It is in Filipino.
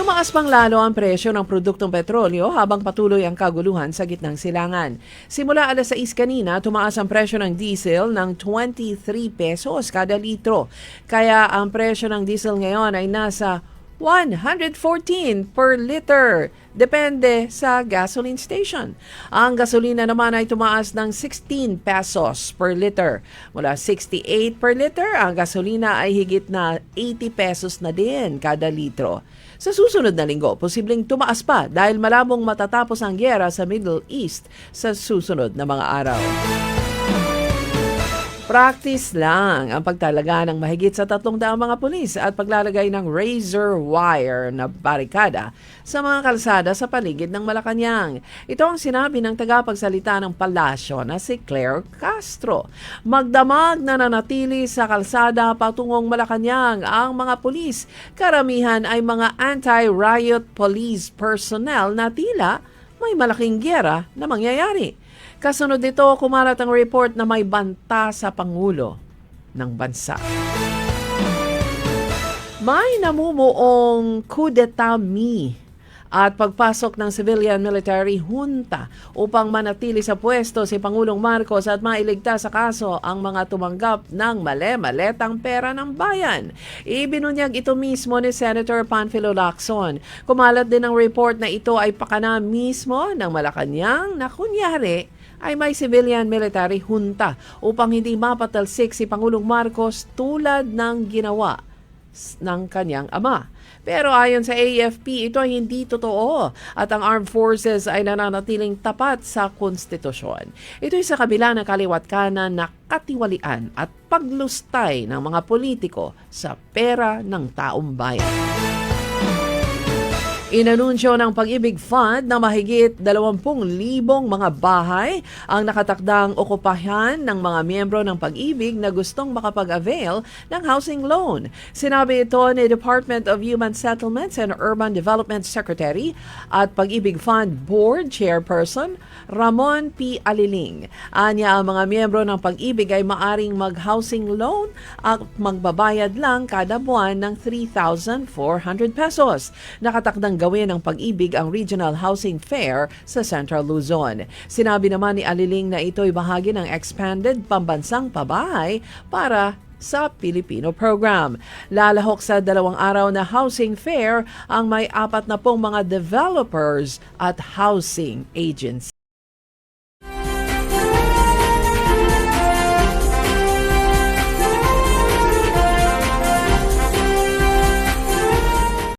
Tumaas pang lalo ang presyo ng produktong petrolyo habang patuloy ang kaguluhan sa gitnang silangan. Simula alas 6 kanina, tumaas ang presyo ng diesel ng 23 pesos kada litro. Kaya ang presyo ng diesel ngayon ay nasa 114 per liter. Depende sa gasoline station. Ang gasolina naman ay tumaas ng 16 pesos per liter. Mula 68 per liter, ang gasolina ay higit na 80 pesos na din kada litro. Sa susunod na linggo, posibleng tumaas pa dahil malabong matatapos ang gyera sa Middle East sa susunod na mga araw. Practice lang ang pagtalaga ng mahigit sa 300 mga pulis at paglalagay ng razor wire na barikada sa mga kalsada sa paligid ng Malacanang. Ito ang sinabi ng tagapagsalita ng palasyo na si Claire Castro. Magdamag na nanatili sa kalsada patungong Malacanang ang mga pulis. Karamihan ay mga anti-riot police personnel na tila may malaking gyera na mangyayari. Kasunod nito, kumalat ang report na may banta sa Pangulo ng bansa. May namumuong coup d'etat at pagpasok ng civilian military junta upang manatili sa pwesto si Pangulong Marcos at mailigtas sa kaso ang mga tumanggap ng male-maletang pera ng bayan. Ibinunyag ito mismo ni Senator Panfilo Lacson. Kumalat din ang report na ito ay pakana mismo ng Malacanang na kunyari ay may civilian military junta upang hindi mapatalsik si Pangulong Marcos tulad ng ginawa ng kanyang ama. Pero ayon sa AFP, ito ay hindi totoo at ang armed forces ay nananatiling tapat sa konstitusyon. Ito ay sa kabila ng kaliwat kanan na katiwalian at paglustay ng mga politiko sa pera ng taong bayan. Inanunsyo ng Pag-ibig Fund na mahigit 20,000 mga bahay ang nakatakdang okupahan ng mga miyembro ng Pag-ibig na gustong makapag-avail ng housing loan. Sinabi ito ni Department of Human Settlements and Urban Development Secretary at Pag-ibig Fund Board Chairperson Ramon P. Aliling. Anya, ang mga miyembro ng Pag-ibig ay maaring mag-housing loan at magbabayad lang kada buwan ng 3,400 pesos. Nakatakdang gawin ng Pag-ibig ang Regional Housing Fair sa Central Luzon. Sinabi naman ni Aliling na ito'y bahagi ng expanded pambansang pabahay para sa Pilipino program. Lalahok sa 2 araw na housing fair ang may 40 mga developers at housing agencies.